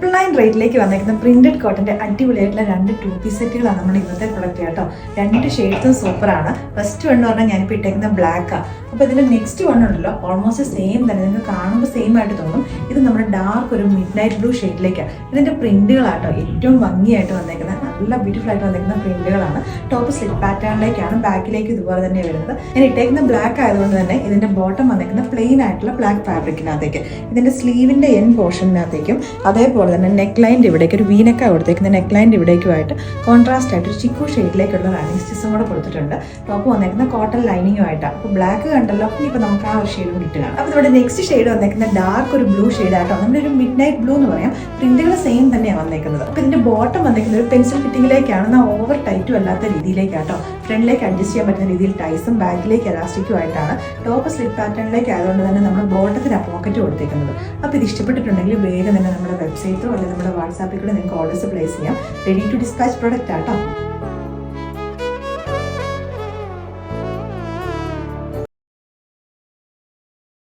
999 റേറ്റിലേക്ക് വന്നേക്കുന്ന പ്രിന്റഡ് കോട്ടന്റെ അടിപൊളിയായിട്ടുള്ള 2 two piece സെറ്റുകളാണ് നമ്മുടെ ഇന്നത്തെ പ്രൊഡക്റ്റ് കേട്ടോ. 2 ഷെയ്ഡ്സും സൂപ്പറാണ്. ഫസ്റ്റ് വൺ എന്ന് പറഞ്ഞാൽ ഞാനിപ്പോൾ ഇട്ടേക്കുന്ന ബ്ലാക്കാണ്. അപ്പോൾ ഇതിന്റെ നെക്സ്റ്റ് വൺ ഉണ്ടല്ലോ ഓൾമോസ്റ്റ് സെയിം തന്നെ, നിങ്ങൾക്ക് കാണുമ്പോൾ സെയിം ആയിട്ട് തോന്നും. ഇത് നമ്മുടെ ഡാർക്ക് ഒരു മിഡ് നൈറ്റ് ബ്ലൂ ഷെയ്ഡിലേക്കാണ്. ഇതിന്റെ പ്രിന്റുകളാട്ടോ ഏറ്റവും ഭംഗിയായിട്ട് വന്നേക്കുന്നത്, നല്ല ബ്യൂട്ടിഫുൾ ആയിട്ട് വന്നേക്കുന്ന പ്രിന്റുകളാണ്. ടോപ്പ് സ്ലിറ്റ് പാറ്റേണിലേക്കാണ്, ബാക്കിലേക്ക് ഇതുപോലെ തന്നെ വരുന്നത്. ഞാൻ ഇട്ടേക്കുന്ന ബ്ലാക്ക് ആയതുകൊണ്ട് തന്നെ ഇതിന്റെ ബോട്ടം വന്നേക്കുന്ന പ്ലെയിൻ ആയിട്ടുള്ള ബ്ലാക്ക് ഫാബ്രിക്കിനകത്തേക്ക്, ഇതിന്റെ സ്ലീവിന്റെ എൻ പോർഷനകത്തേക്കും അതേപോലെ തന്നെ നെക്ക് ലൈൻ്റെ ഇവിടേക്ക് ഒരു വീനക്ക കൊടുത്തേക്കുന്ന നെക്ക് ലൈൻ്റെ ഇവിടേക്കുമായിട്ട് കോൺട്രാസ്റ്റ് ആയിട്ട് ഒരു ചിക്കു ഷെയ്ഡിലേക്കുള്ള റണ്ണിങ് സ്റ്റിച്ചും കൂടെ കൊടുത്തിട്ടുണ്ട്. ടോപ്പ് വന്നേക്കുന്ന കോട്ടൺ ലൈനിങ്ങുമായിട്ടാണ്. അപ്പോൾ ബ്ലാക്ക് കണ്ടല്ലോ, ഇപ്പോൾ നമുക്ക് ആ ഒരു ഷെയ്ഡ് കൂടി ഇട്ട് കാണാം. അപ്പോൾ ഇവിടെ നെക്സ്റ്റ് ഷെയ്ഡ് വന്നേക്കുന്ന ഡാർക്ക് ഒരു ബ്ലൂ ഷെയ്ഡായിട്ടോ, നമ്മുടെ ഒരു മിഡ് നൈറ്റ് ബ്ലൂ എന്ന് പറയാം. പ്രിന്റുകൾ സെയിം തന്നെയാണ് വന്നേക്കുന്നത്. അപ്പോൾ ഇതിന്റെ ബോട്ടം വന്നേക്കുന്നത് ഒരു പെൻസിൽ ഫിറ്റിങ്ങിലേക്കാണ്, എന്നാൽ ഓവർ ടൈറ്റും അല്ലാത്ത രീതിയിലേക്കാട്ടോ. ഫ്രണ്ടിലേക്ക് അഡ്ജസ്റ്റ് ചെയ്യാൻ പറ്റുന്ന രീതിയിൽ ടൈസും ബാക്കിലേക്ക് എലാസ്റ്റിക്കും ആയിട്ടാണ്. ടോപ്പ് സ്ലിറ്റ് പാറ്റേണിലേക്ക് ആയതുകൊണ്ട് തന്നെ നമ്മൾ ബോട്ടത്തിന് പോക്കറ്റ് കൊടുത്തേക്കുന്നത്. അപ്പോൾ ഇത് ഇഷ്ടപ്പെട്ടിട്ടുണ്ടെങ്കിൽ വേഗം തന്നെ നമ്മുടെ വെബ്സൈറ്റോ അല്ലെങ്കിൽ നമ്മുടെ വാട്സാപ്പിൽ കൂടെ നിങ്ങൾക്ക് ഓർഡേഴ്സ് പ്ലേസ് ചെയ്യാം. റെഡി ടു ഡിസ്പാച്ച് പ്രൊഡക്റ്റ് ആട്ടോ.